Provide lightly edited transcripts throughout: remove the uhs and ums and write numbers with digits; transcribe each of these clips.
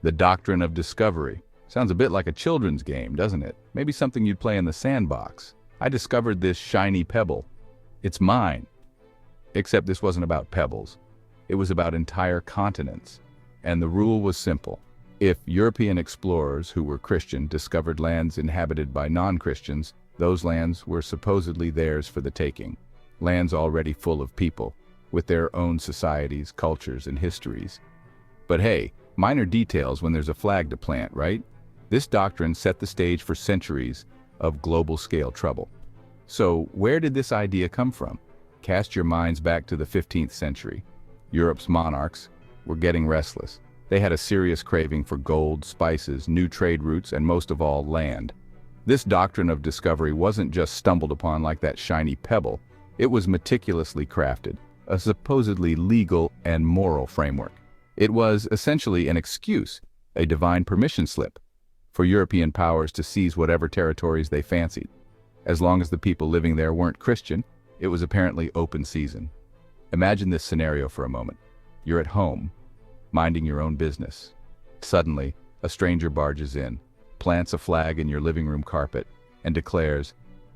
The Doctrine of Discovery. Sounds a bit like a children's game, doesn't it? Maybe something you'd play in the sandbox. I discovered this shiny pebble. It's mine. Except this wasn't about pebbles. It was about entire continents. And the rule was simple. If European explorers who were Christian discovered lands inhabited by non-Christians, those lands were supposedly theirs for the taking. Lands already full of people, with their own societies, cultures, and histories. But hey, minor details when there's a flag to plant, right? This doctrine set the stage for centuries of global-scale trouble. So, where did this idea come from? Cast your minds back to the 15th century. Europe's monarchs were getting restless. They had a serious craving for gold, spices, new trade routes, and most of all, land. This doctrine of discovery wasn't just stumbled upon like that shiny pebble. It was meticulously crafted, a supposedly legal and moral framework. It was essentially an excuse, a divine permission slip, for European powers to seize whatever territories they fancied. As long as the people living there weren't Christian, it was apparently open season. Imagine this scenario for a moment. You're at home, minding your own business. Suddenly, a stranger barges in, plants a flag in your living room carpet, and declares,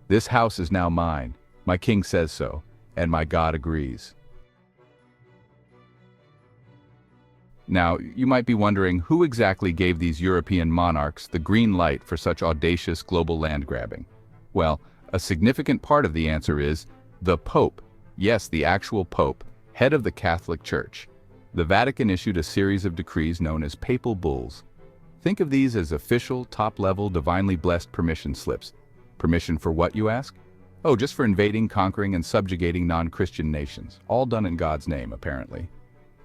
"This house is now mine. My king says so, and my God agrees." Now, you might be wondering who exactly gave these European monarchs the green light for such audacious global land grabbing? Well, a significant part of the answer is the Pope. Yes, the actual Pope, head of the Catholic Church. The Vatican issued a series of decrees known as Papal Bulls. Think of these as official, top-level, divinely blessed permission slips. Permission for what, you ask? Oh, just for invading, conquering, and subjugating non-Christian nations. All done in God's name, apparently.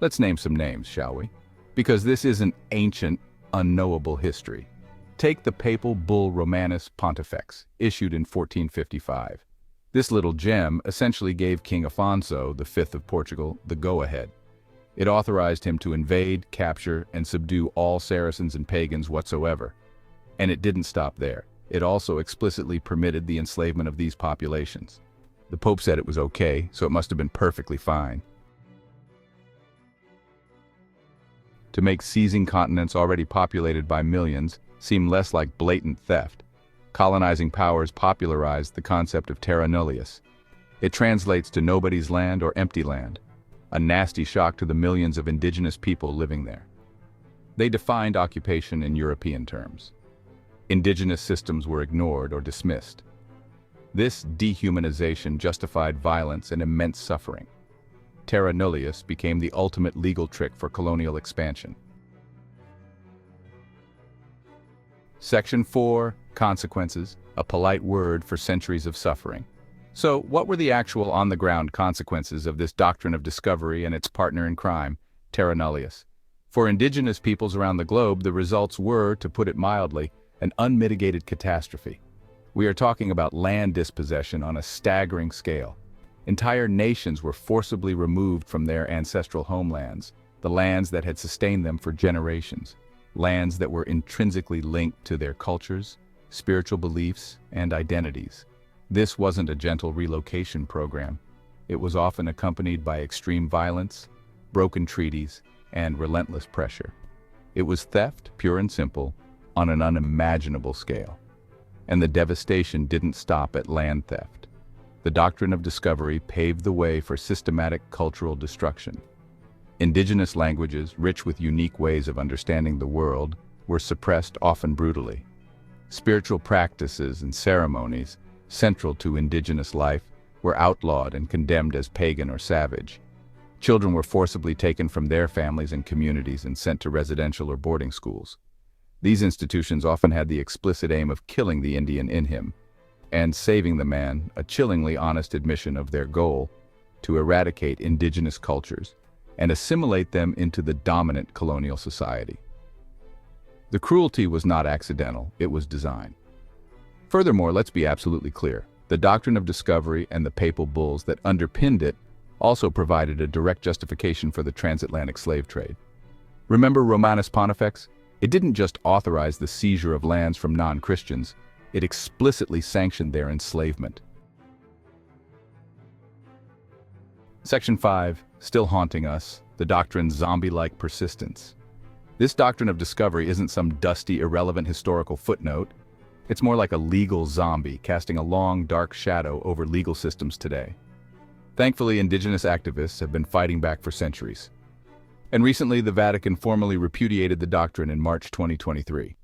Let's name some names, shall we? Because this isn't ancient, unknowable history. Take the Papal Bull Romanus Pontifex, issued in 1455. This little gem essentially gave King Afonso V of Portugal the go-ahead. It authorized him to invade, capture, and subdue all Saracens and pagans whatsoever. And it didn't stop there. It also explicitly permitted the enslavement of these populations. The Pope said it was okay, so it must have been perfectly fine. To make seizing continents already populated by millions seem less like blatant theft, colonizing powers popularized the concept of Terra Nullius. It translates to nobody's land or empty land, a nasty shock to the millions of indigenous people living there. They defined occupation in European terms. Indigenous systems were ignored or dismissed. This dehumanization justified violence and immense suffering. Terra Nullius became the ultimate legal trick for colonial expansion. Section 4, Consequences, a polite word for centuries of suffering. So, what were the actual on-the-ground consequences of this doctrine of discovery and its partner in crime, Terra Nullius? For indigenous peoples around the globe, the results were, to put it mildly, an unmitigated catastrophe. We are talking about land dispossession on a staggering scale. Entire nations were forcibly removed from their ancestral homelands, the lands that had sustained them for generations, lands that were intrinsically linked to their cultures, spiritual beliefs, and identities. This wasn't a gentle relocation program. It was often accompanied by extreme violence, broken treaties, and relentless pressure. It was theft, pure and simple, on an unimaginable scale. And the devastation didn't stop at land theft. The doctrine of discovery paved the way for systematic cultural destruction. Indigenous languages, rich with unique ways of understanding the world, were suppressed often brutally. Spiritual practices and ceremonies, central to indigenous life, were outlawed and condemned as pagan or savage. Children were forcibly taken from their families and communities and sent to residential or boarding schools. These institutions often had the explicit aim of killing the Indian in him, and saving the man, a chillingly honest admission of their goal, to eradicate indigenous cultures and assimilate them into the dominant colonial society. The cruelty was not accidental, it was design. Furthermore, let's be absolutely clear, the doctrine of discovery and the papal bulls that underpinned it also provided a direct justification for the transatlantic slave trade. Remember Romanus Pontifex? It didn't just authorize the seizure of lands from non-Christians, it explicitly sanctioned their enslavement. Section 5, still haunting us, the doctrine's zombie-like persistence. This doctrine of discovery isn't some dusty, irrelevant historical footnote. It's more like a legal zombie casting a long, dark shadow over legal systems today. Thankfully, indigenous activists have been fighting back for centuries. And recently, the Vatican formally repudiated the doctrine in March 2023.